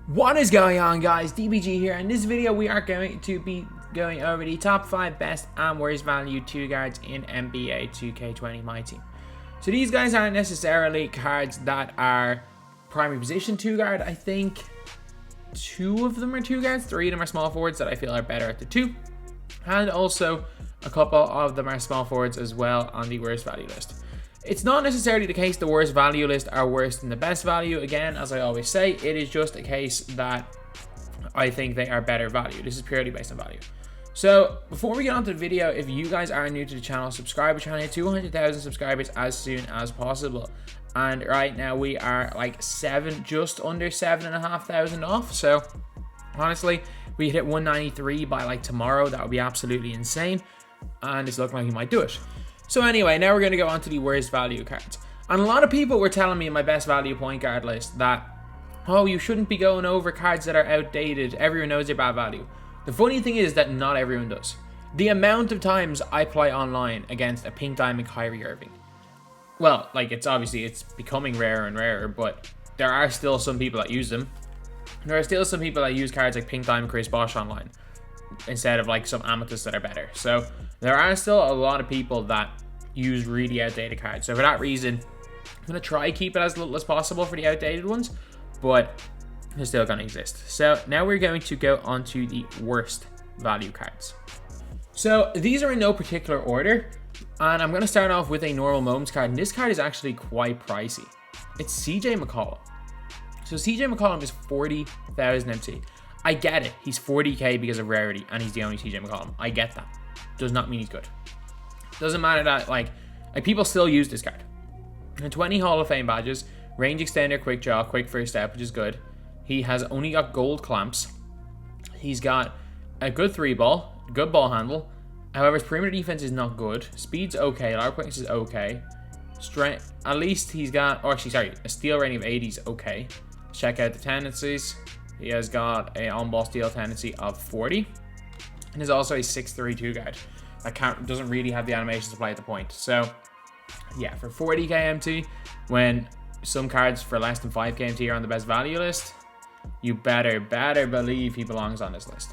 What is going on, guys? DBG here. In this video we are going to be going over the top 5 best and worst value 2 guards in NBA 2K20 MyTEAM. So these guys aren't necessarily cards that are primary position 2 guard. I think 2 of them are 2 guards, 3 of them are small forwards that I feel are better at the 2. And also a couple of them are small forwards as well on the worst value list. It's not necessarily the case the worst value list are worse than the best value. Again, as I always say, it is just a case that I think they are better value. This is purely based on value. So before we get on to the video, if you guys are new to the channel, subscribe. We're trying to hit 200,000 subscribers as soon as possible. And right now we are like just under 7,500 off. So honestly, we hit 193 by like tomorrow. That would be absolutely insane. And it's looking like we might do it. So anyway, now we're going to go on to the worst value cards. And a lot of people were telling me in my best value point guard list that, oh, you shouldn't be going over cards that are outdated. Everyone knows they're bad value. The funny thing is that not everyone does. The amount of times I play online against a pink diamond Kyrie Irving. Well, like it's becoming rarer and rarer, but there are still some people that use them. There are still some people that use cards like pink diamond Chris Bosh online instead of like some amethysts that are better. So there are still a lot of people that use really outdated cards. So for that reason, I'm going to try keep it as little as possible for the outdated ones, but they're still going to exist. So now we're going to go on to the worst value cards. So these are in no particular order, and I'm going to start off with a normal moments card, and this card is actually quite pricey. It's CJ McCollum. So CJ McCollum is 40,000 MT. I get it. He's 40k because of rarity, and he's the only CJ McCollum. I get that. Does not mean he's good. Doesn't matter that, like people still use this card. And 20 Hall of Fame badges, range extender, quick draw, quick first step, which is good. He has only got gold clamps. He's got a good 3-ball, good ball handle. However, his perimeter defense is not good. Speed's okay. Arc quickness is okay. Strength, at least he's got, a steal rating of 80 is okay. Check out the tendencies. He has got a on-ball steal tendency of 40. And is also a 6'3" 2 guard. That doesn't really have the animations to play at the point. So, yeah, for 40k MT, when some cards for less than 5k MT are on the best value list, you better believe he belongs on this list.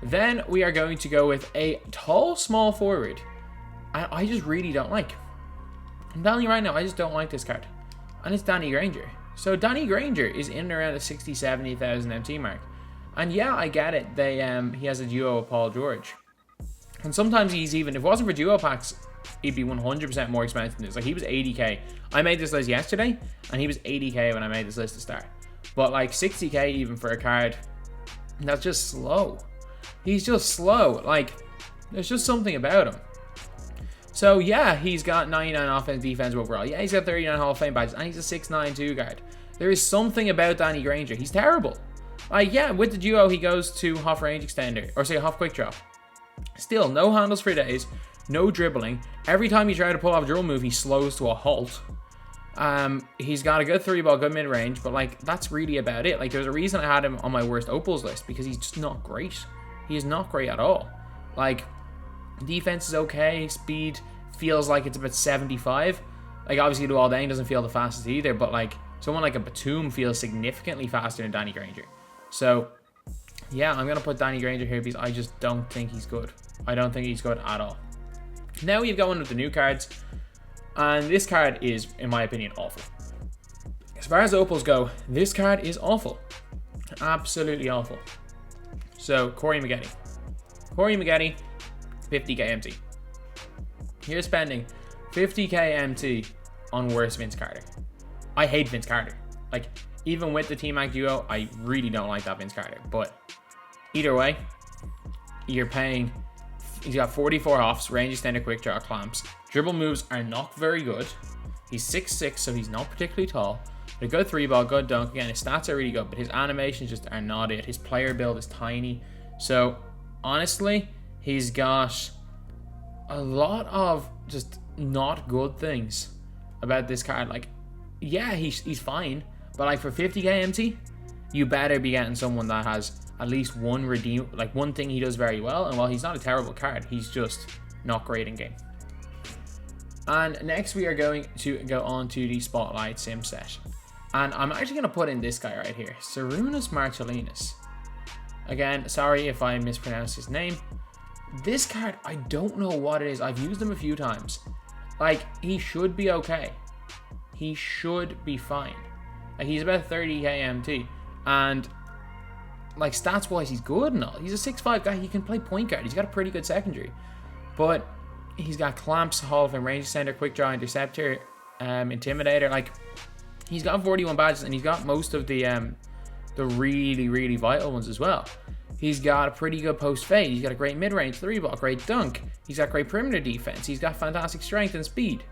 Then we are going to go with a tall small forward. I just really don't like. I'm telling you right now, I just don't like this card. And it's Danny Granger. So Danny Granger is in and around the 60,000-70,000 MT mark. And yeah, I get it. He has a duo with Paul George. And sometimes he's even, if it wasn't for duo packs, he'd be 100% more expensive than this. Like, he was 80k. I made this list yesterday, and he was 80k when I made this list to start. But like 60k even for a card, that's just slow. He's just slow. Like, there's just something about him. So yeah, he's got 99 offense, defense overall. Yeah, he's got 39 Hall of Fame badges, and he's a 6'9" 2 guard. There is something about Danny Granger. He's terrible. Like, yeah, with the duo, he goes to half range extender, or say half quick draw. Still, no handles for days, no dribbling. Every time you try to pull off a dribble move, he slows to a halt. He's got a good 3-ball, good mid-range, but like, that's really about it. Like, there's a reason I had him on my worst opals list, because he's just not great. He is not great at all. Like, defense is okay, speed feels like it's about 75. Like, obviously, Luol Deng doesn't feel the fastest either, but like, someone like a Batum feels significantly faster than Danny Granger. So, yeah, I'm going to put Danny Granger here because I just don't think he's good. I don't think he's good at all. Now we've got one of the new cards, and this card is, in my opinion, awful. As far as opals go, this card is awful. Absolutely awful. So, Corey Maggette. Corey Maggette, 50k MT. You're spending 50k MT on worse Vince Carter. I hate Vince Carter. Like, even with the T-Mac duo, I really don't like that Vince Carter. But either way, you're paying. He's got 44 offs, range extender, quick draw, clamps. Dribble moves are not very good. He's 6'6", so he's not particularly tall. But a good 3-ball, good dunk. Again, his stats are really good, but his animations just are not it. His player build is tiny. So, honestly, he's got a lot of just not good things about this card. Like, yeah, he's fine, but like for 50k MT, you better be getting someone that has at least one one thing he does very well. And while he's not a terrible card, he's just not great in game. And next we are going to go on to the Spotlight Sim set. And I'm actually going to put in this guy right here. Sarunas Marcellinus. Again, sorry if I mispronounced his name. This card, I don't know what it is. I've used him a few times. Like, he should be okay. He should be fine. Like, he's about 30k MT. And, like, stats-wise, he's good and all. He's a 6'5 guy. He can play point guard. He's got a pretty good secondary. But he's got clamps, Hall of Fame range center, quick draw, interceptor, intimidator. Like, he's got 41 badges, and he's got most of the really, really vital ones as well. He's got a pretty good post fade. He's got a great mid-range 3-ball, great dunk. He's got great perimeter defense. He's got fantastic strength and speed.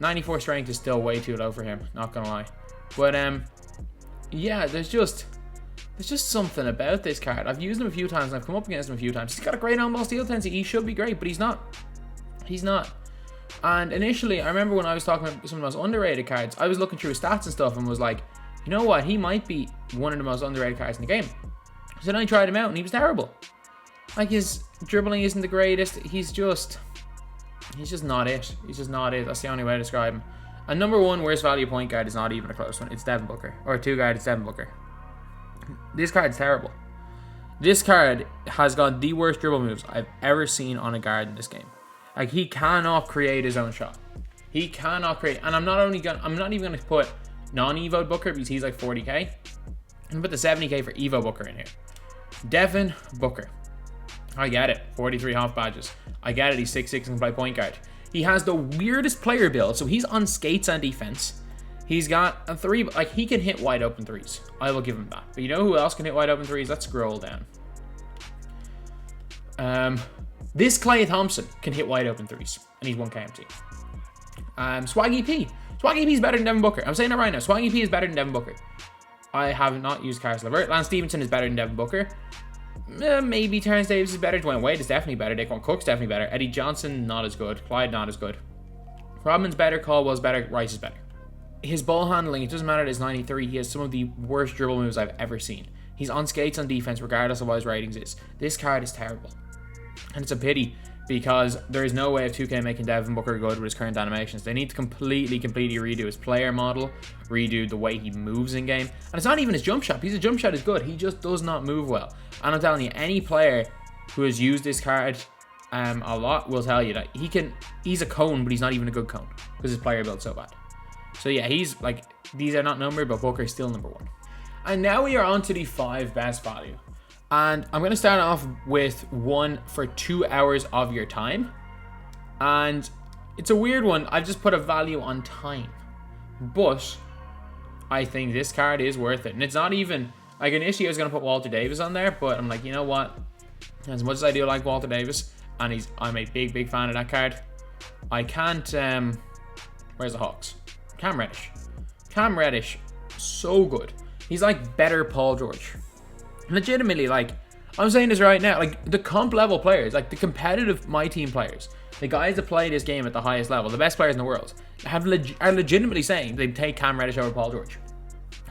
94 strength is still way too low for him, not gonna lie. But yeah, there's just something about this card. I've used him a few times and I've come up against him a few times. He's got a great on-ball steal tendency. He should be great, but he's not. He's not. And initially, I remember when I was talking about some of the most underrated cards, I was looking through his stats and stuff and was like, you know what? He might be one of the most underrated cards in the game. So then I tried him out and he was terrible. Like, his dribbling isn't the greatest. He's just not it. He's just not it. That's the only way to describe him. And number one worst value point guard is not even a close one. It's Devin Booker. Or 2 guard, it's Devin Booker. This card's terrible. This card has got the worst dribble moves I've ever seen on a guard in this game. Like, he cannot create his own shot. He cannot create. And I'm not even gonna put non-Evo Booker because he's like 40k. I'm gonna put the 70k for Evo Booker in here. Devin Booker. I get it. 43 half badges. I get it. He's 6'6 and can play point guard. He has the weirdest player build. So he's on skates and defense. He's got a 3. Like, he can hit wide open threes. I will give him that. But you know who else can hit wide open threes? Let's scroll down. This Klay Thompson can hit wide open threes. And he's 1k MT. Swaggy P. Swaggy P is better than Devin Booker. I'm saying that right now. Swaggy P is better than Devin Booker. I have not used Caris LeVert. Lance Stevenson is better than Devin Booker. Maybe Terrence Davis is better. Dwayne Wade is definitely better. Daquan Cook's definitely better. Eddie Johnson, not as good. Clyde, not as good. Rodman's better. Caldwell's better. Rice is better. His ball handling, it doesn't matter that he's 93. He has some of the worst dribble moves I've ever seen. He's on skates on defense regardless of what his ratings is. This card is terrible. And it's a pity because there is no way of 2K making Devin Booker good with his current animations. They need to completely redo his player model, redo the way he moves in game. And it's not even his jump shot. His jump shot is good. He just does not move well. And I'm telling you, any player who has used this card a lot will tell you that he's a cone, but he's not even a good cone because his player build's so bad. So yeah, he's like, these are not numbered, but Booker is still number 1. And now we are on to the 5 best value. And I'm going to start off with one for 2 hours of your time. And it's a weird one. I've just put a value on time. But I think this card is worth it. And it's not even, like, initially I was going to put Walter Davis on there. But I'm like, you know what? As much as I do like Walter Davis, and I'm a big fan of that card, I can't, where's the Hawks? Cam Reddish. Cam Reddish, so good. He's like better Paul George. Legitimately, like, I'm saying this right now, like, the comp level players, like the competitive MyTEAM players, the guys that play this game at the highest level, the best players in the world, are legitimately saying they'd take Cam Reddish over Paul George.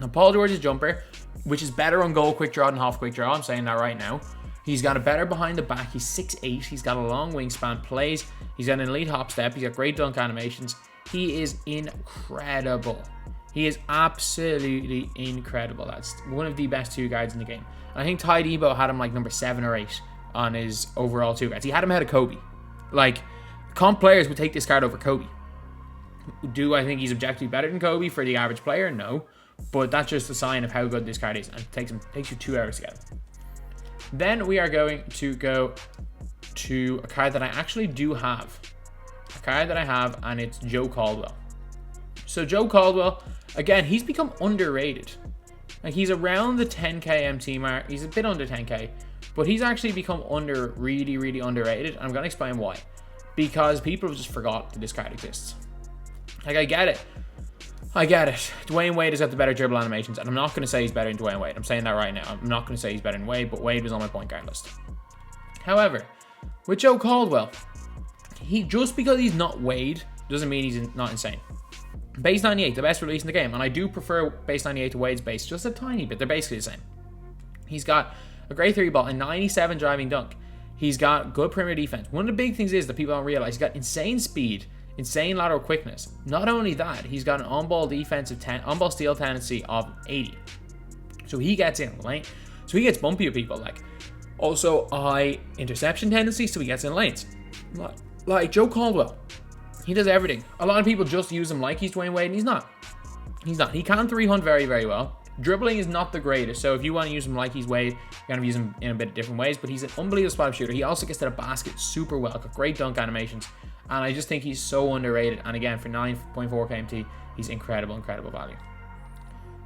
Now, Paul George's jumper, which is better on goal quick draw than half quick draw, I'm saying that right now. He's got a better behind the back. He's 6'8". He's got a long wingspan, plays. He's got an elite hop step. He's got great dunk animations. He is incredible. He is absolutely incredible. That's one of the best 2 guards in the game. I think Ty Debo had him like number 7 or 8 on his overall 2 guards. He had him ahead of Kobe. Like, comp players would take this card over Kobe. Do I think he's objectively better than Kobe for the average player? No. But that's just a sign of how good this card is. And it takes you 2 hours to get it. Then we are going to go to a card that I actually do have. A card that I have, and it's Joe Caldwell. So Joe Caldwell, again, he's become underrated. Like, he's around the 10k MT mark. He's a bit under 10k, but he's actually become really underrated. And I'm going to explain why. Because people have just forgot that this card exists. Like, I get it. Dwayne Wade has got the better dribble animations, and I'm not going to say he's better than Dwayne Wade. I'm saying that right now. I'm not going to say he's better than Wade, but Wade was on my point guard list. However, with Joe Caldwell, just because he's not Wade doesn't mean he's not insane. Base 98, the best release in the game, and I do prefer base 98 to Wade's base just a tiny bit. They're basically the same. He's got a great 3-ball and 97 driving dunk. He's got good perimeter defense. One of the big things is that people don't realize he's got insane speed, insane lateral quickness. Not only that, he's got an on-ball on-ball steal tendency of 80. So he gets in lane. So he gets bumpy with people. Like, also high interception tendency, so he gets in lanes. Like Joe Caldwell, he does everything. A lot of people just use him like he's Dwayne Wade, and he's not. He's not. He can 3-hunt very, very well. Dribbling is not the greatest, so if you want to use him like he's Wade, you're going to use him in a bit of different ways, but he's an unbelievable spot-up shooter. He also gets to the basket super well, got great dunk animations, and I just think he's so underrated. And again, for 9.4 KMT, he's incredible value.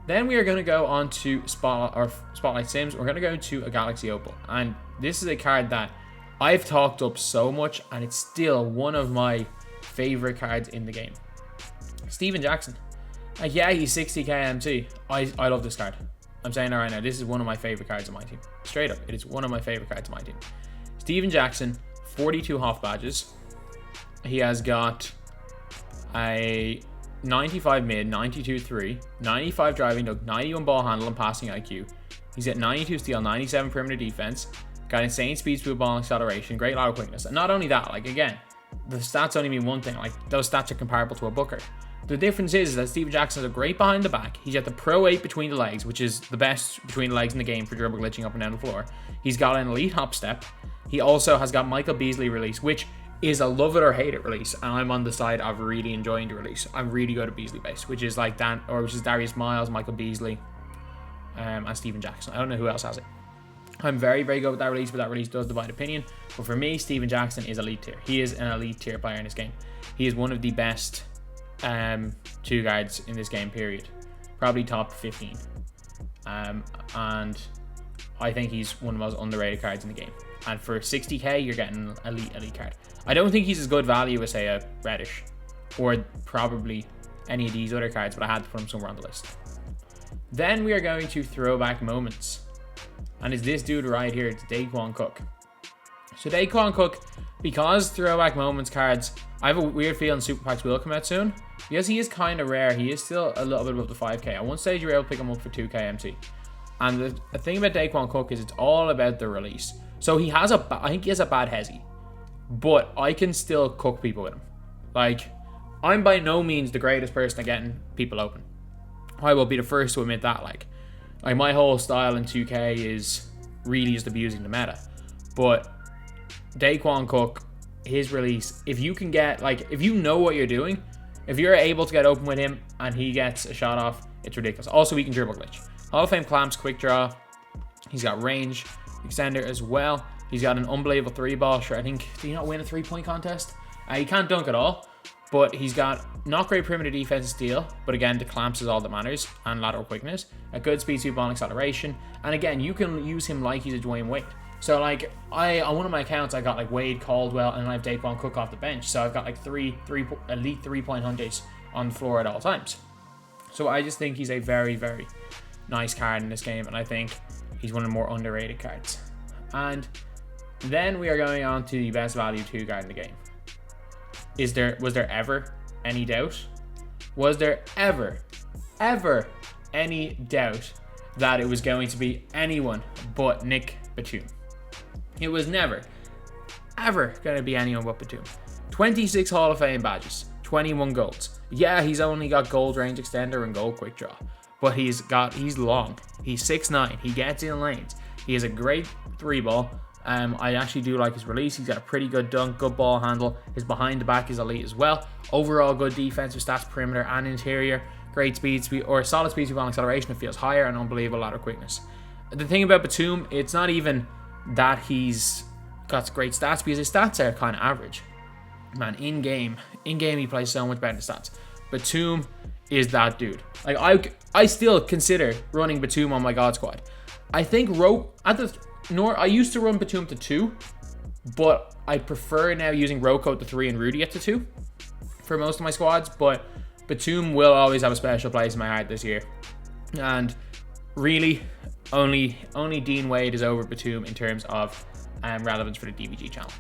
Then we are going to go on to Spotlight Sims. We're going to go to a Galaxy Opal, and this is a card that I've talked up so much, and it's still one of my favorite cards in the game. Steven Jackson. Like, yeah, he's 60k MT. I love this card. I'm saying it right now. This is one of my favorite cards on my team. Straight up, it is one of my favorite cards on my team. Steven Jackson, 42 Hoff badges. He has got a 95 mid, 92 3, 95 driving dunk, 91 ball handle and passing IQ. He's at 92 steal, 97 perimeter defense. Got insane speed, through ball acceleration, great lateral quickness. And not only that, like, again, the stats only mean one thing. Like, those stats are comparable to a Booker. The difference is that Steven Jackson is a great behind the back. He's got the Pro 8 between the legs, which is the best between the legs in the game for dribble glitching up and down the floor. He's got an elite hop step. He also has got Michael Beasley release, which is a love it or hate it release. And I'm on the side of really enjoying the release. I'm really good at Beasley base, which is like which is Darius Miles, Michael Beasley, and Steven Jackson. I don't know who else has it. I'm very, very good with that release, but that release does divide opinion. But for me, Steven Jackson is elite tier. He is an elite tier player in this game. He is one of the best two guards in this game, period. Probably top 15. And I think he's one of the most underrated cards in the game. And for 60k, you're getting an elite card. I don't think he's as good value as, say, a Reddish or probably any of these other cards, but I had to put him somewhere on the list. Then we are going to throwback moments. And it's this dude right here. It's Daquan Cook. So Daquan Cook, because throwback moments cards, I have a weird feeling Super Packs will come out soon. Because he is kind of rare, he is still a little bit above the 5k. At one stage, you were able to pick him up for 2k MT. And the thing about Daquan Cook is it's all about the release. So he has I think he has a bad hezzy. But I can still cook people with him. Like, I'm by no means the greatest person at getting people open. I will be the first to admit that. Like my whole style in 2k is really just abusing the meta. But Daquan Cook, his release, if you can get, like, if you know what you're doing, if you're able to get open with him and he gets a shot off, it's ridiculous. Also, he can dribble glitch. Hall of Fame clamps, quick draw. He's got range, extender as well. He's got an unbelievable 3-ball. Sure, I think, did he not win a 3-point contest? He can't dunk at all, but he's got not great perimeter defense and steal, but again, the clamps is all that matters, and lateral quickness, a good speed, sweep, ball acceleration, and again, you can use him like he's a Dwayne Wade. So, like, on one of my accounts, I got, like, Wade, Caldwell, and I have Daquan Cook off the bench, so I've got, like, three elite 3-point hunters on the floor at all times. So I just think he's a very, very nice card in this game, and I think he's one of the more underrated cards. And then we are going on to the best value 2 guard in the game. Was there ever any doubt? Was there ever any doubt that it was going to be anyone but Nick Batum? It was never, ever going to be anyone but Batum. 26 Hall of Fame badges, 21 golds. Yeah, he's only got gold range extender and gold quick draw, but he's long. He's 6'9". He gets in lanes. He has a great 3-ball. I actually do like his release. He's got a pretty good dunk, good ball handle. His behind the back is elite as well. Overall, good defensive stats, perimeter and interior. Great speed, or solid speed, ball acceleration. It feels higher and unbelievable lateral quickness. The thing about Batum, it's not even that he's got great stats, because his stats are kind of average. Man, in game he plays so much better than stats. Batum is that dude. Like, I still consider running Batum on my God squad. I think I used to run Batum to 2, but I prefer now using Roko to 3 and Rudy at the 2 for most of my squads. But Batum will always have a special place in my heart this year. And really, only Dean Wade is over Batum in terms of relevance for the DBG channel.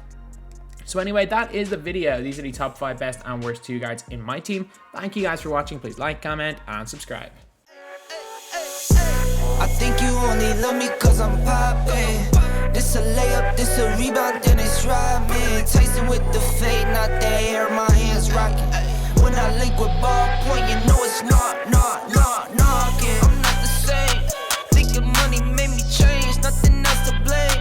So anyway, that is the video. These are the top 5 best and worst 2 guards in my team. Thank you guys for watching. Please like, comment, and subscribe. I think you only love me cause I'm poppin'. This a layup, this a rebound, then it's robbing. Tyson with the fade, not the hair, my hands rockin'. I link with ballpoint, you know it's not.